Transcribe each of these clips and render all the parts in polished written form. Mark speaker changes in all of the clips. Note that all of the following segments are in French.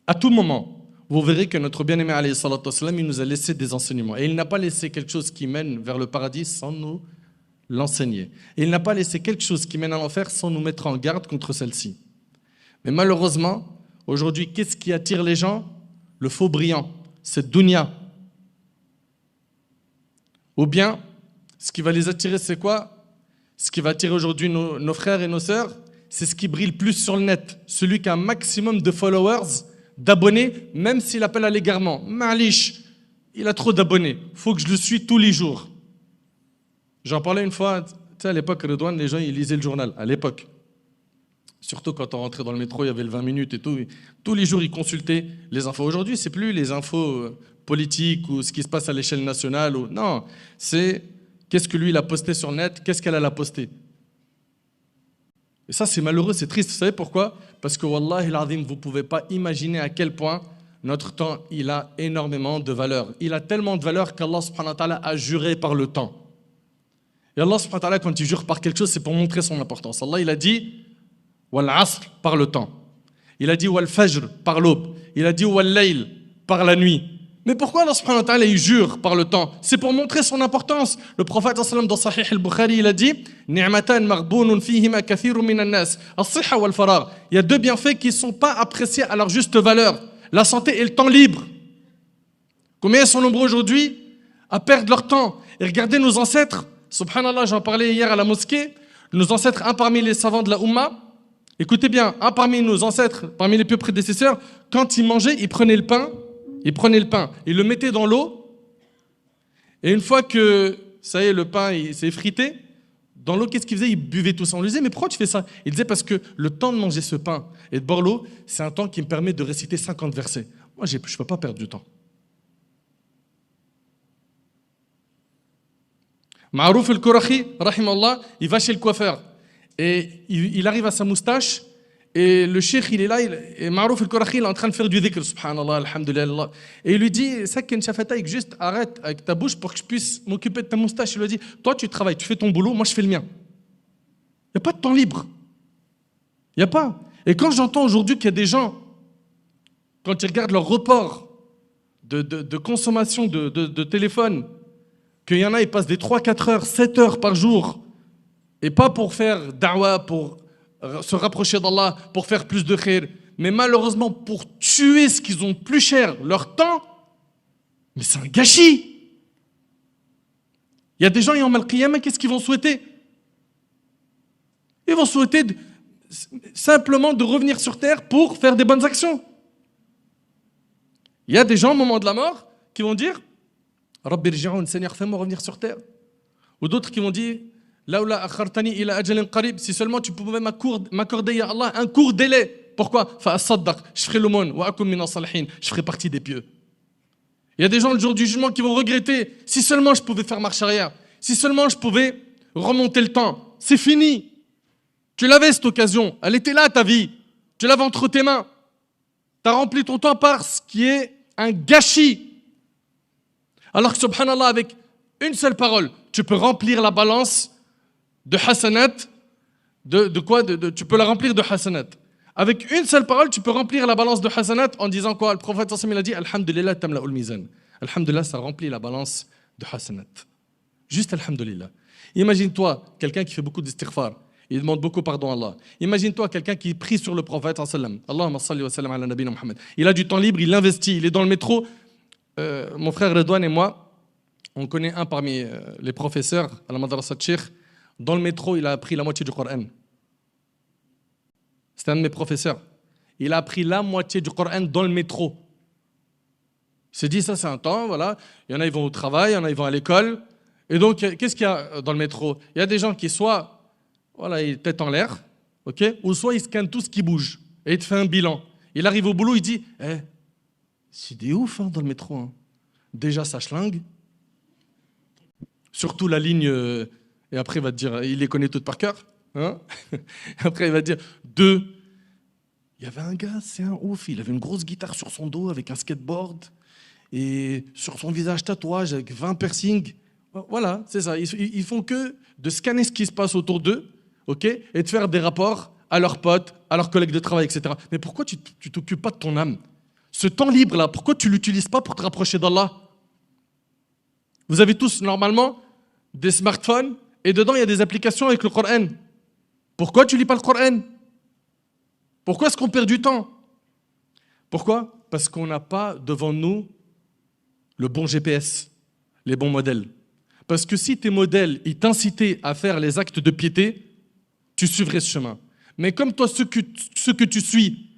Speaker 1: À tout moment, vous verrez que notre bien-aimé, alayhi salatu wassalam, il nous a laissé des enseignements. Et il n'a pas laissé quelque chose qui mène vers le paradis sans nous l'enseigner. Et il n'a pas laissé quelque chose qui mène à l'enfer sans nous mettre en garde contre celle-ci. Mais malheureusement, aujourd'hui, qu'est-ce qui attire les gens? Le faux brillant, cette dunya. Ou bien, ce qui va les attirer, c'est quoi? Ce qui va attirer aujourd'hui nos frères et nos sœurs, c'est ce qui brille le plus sur le net. Celui qui a un maximum de followers, d'abonnés, même s'il appelle à l'égarement. Malish, il a trop d'abonnés. Il faut que je le suis tous les jours. J'en parlais une fois, tu sais, à l'époque, Redouane, les gens, ils lisaient le journal, à l'époque. Surtout quand on rentrait dans le métro, il y avait le 20 minutes et tout. Tous les jours, ils consultaient les infos. Aujourd'hui, c'est plus les infos politiques ou ce qui se passe à l'échelle nationale. Non, c'est qu'est-ce que lui, il a posté sur le net, qu'est-ce qu'elle a posté. Et ça, c'est malheureux, c'est triste. Vous savez pourquoi? Parce que, Wallahi al-Azim, vous ne pouvez pas imaginer à quel point notre temps, il a énormément de valeur. Il a tellement de valeur qu'Allah subhanahu wa ta'ala a juré par le temps. Et Allah subhanahu wa ta'ala, quand il jure par quelque chose, c'est pour montrer son importance. Allah, il a dit Wal asr par le temps. Il a dit Wal fajr par l'aube. Il a dit Wal layl par la nuit. Mais pourquoi Allah subhanahu wa ta'ala il jure par le temps? C'est pour montrer son importance. Le prophète dans Sahih al-Bukhari, il a dit Ni'matan maghbounun fihima kathirun minan nas, as-sihha wal faragh. Il y a deux bienfaits qui ne sont pas appréciés à leur juste valeur, la santé et le temps libre. Combien sont nombreux aujourd'hui à perdre leur temps? Et regardez nos ancêtres, subhanallah, j'en parlais hier à la mosquée, nos ancêtres, un parmi les savants de la Ummah, écoutez bien, un parmi nos ancêtres, parmi les plus prédécesseurs, quand ils mangeaient, ils prenaient le pain, ils le mettaient dans l'eau, et une fois que, ça y est, le pain il s'est effrité, dans l'eau, qu'est-ce qu'ils faisaient? Ils buvaient tout ça. On lui disait, mais pourquoi tu fais ça? Il disait, parce que le temps de manger ce pain et de boire l'eau, c'est un temps qui me permet de réciter 50 versets. Moi, je ne peux pas perdre du temps. Ma'rouf al-Kourachi, rahimahullah, il va chez le coiffeur, et il arrive à sa moustache, et le cheikh, il est là, et Ma'rouf al-Kourachi, il est en train de faire du dhikr, subhanallah, alhamdulillah. Et il lui dit, Sakin Shafataïk, juste arrête avec ta bouche pour que je puisse m'occuper de ta moustache. Il lui dit, toi tu travailles, tu fais ton boulot, moi je fais le mien. Il n'y a pas de temps libre. Il n'y a pas. Et quand j'entends aujourd'hui qu'il y a des gens, quand ils regardent leur report de consommation de téléphone, qu'il y en a, ils passent des 3-4 heures, 7 heures par jour, et pas pour faire da'wah, pour se rapprocher d'Allah, pour faire plus de khair, mais malheureusement pour tuer ce qu'ils ont plus cher, leur temps, mais c'est un gâchis. Il y a des gens, Yawm al-Qiyamah, qu'est-ce qu'ils vont souhaiter? Ils vont souhaiter simplement de revenir sur terre pour faire des bonnes actions. Il y a des gens au moment de la mort qui vont dire Rabbi rji'oun, Seigneur, fais-moi revenir sur terre. Ou d'autres qui vont dire Laoula akhartani ila ajalin qarib, si seulement tu pouvais m'accorder, ya Allah, un court délai. Pourquoi? Fa'asaddaq, je ferai l'aumône, wa akum minas salihin, je ferai partie des pieux. Il y a des gens le jour du jugement qui vont regretter, si seulement je pouvais faire marche arrière, si seulement je pouvais remonter le temps. C'est fini. Tu l'avais cette occasion, elle était là ta vie, tu l'avais entre tes mains. Tu as rempli ton temps par ce qui est un gâchis. Alors que subhanallah, avec une seule parole, tu peux remplir la balance de hasanat, tu peux la remplir de hasanat. Avec une seule parole, tu peux remplir la balance de hasanat en disant quoi? Le prophète sallallahu alayhi wa sallam, il a dit Alhamdulillah tamla'ul mizan. Alhamdulillah, ça remplit la balance de hasanat. Juste alhamdulillah. Imagine-toi quelqu'un qui fait beaucoup d'istighfar, il demande beaucoup pardon à Allah. Imagine-toi quelqu'un qui prie sur le prophète sallallahu alayhi wa sallam. Allahumma salli wa sallam ala nabina Muhammad. Il a du temps libre, il l'investit, il est dans le métro. Mon frère Redouane et moi, on connaît un parmi les professeurs à la madrasa de Cheikh. Dans le métro, il a appris la moitié du Coran. C'était un de mes professeurs. Il a appris la moitié du Coran dans le métro. Il s'est dit, ça c'est un temps, voilà. Il y en a, ils vont au travail, il y en a, ils vont à l'école. Et donc, qu'est-ce qu'il y a dans le métro? Il y a des gens qui soit, voilà, ils tête en l'air, ok, ou soit ils scannent tout ce qui bouge. Et il te fait un bilan. Il arrive au boulot, il dit, c'est des ouf dans le métro. Hein. Déjà, ça schlingue. Surtout la ligne, et après il va te dire, il les connaît toutes par cœur. Hein. Après il va te dire, 2, il y avait un gars, c'est un ouf, il avait une grosse guitare sur son dos avec un skateboard, et sur son visage tatouage avec 20 piercings. Voilà, c'est ça. Ils font que de scanner ce qui se passe autour d'eux, ok, et de faire des rapports à leurs potes, à leurs collègues de travail, etc. Mais pourquoi tu t'occupes pas de ton âme? Ce temps libre-là, pourquoi tu ne l'utilises pas pour te rapprocher d'Allah? Vous avez tous, normalement, des smartphones et dedans, il y a des applications avec le Coran. Pourquoi tu ne lis pas le Coran? Pourquoi est-ce qu'on perd du temps? Pourquoi? Parce qu'on n'a pas devant nous le bon GPS, les bons modèles. Parce que si tes modèles ils t'incitaient à faire les actes de piété, tu suivrais ce chemin. Mais comme toi, ceux que tu suis,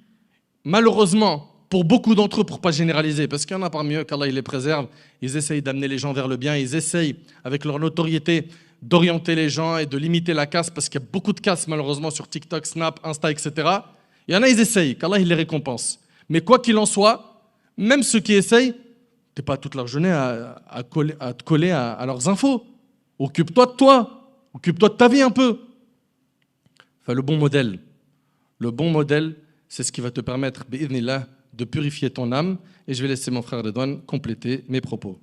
Speaker 1: malheureusement, pour beaucoup d'entre eux, pour ne pas généraliser, parce qu'il y en a parmi eux qu'Allah il les préserve, ils essayent d'amener les gens vers le bien, ils essayent, avec leur notoriété, d'orienter les gens et de limiter la casse, parce qu'il y a beaucoup de casse, malheureusement, sur TikTok, Snap, Insta, etc. Il y en a, ils essayent, qu'Allah il les récompense. Mais quoi qu'il en soit, même ceux qui essayent, tu n'es pas toute leur journée à te coller à leurs infos. Occupe-toi de toi, occupe-toi de ta vie un peu. Enfin, le bon modèle, c'est ce qui va te permettre, bi'idhnillah, de purifier ton âme. Et je vais laisser mon frère Redouane compléter mes propos.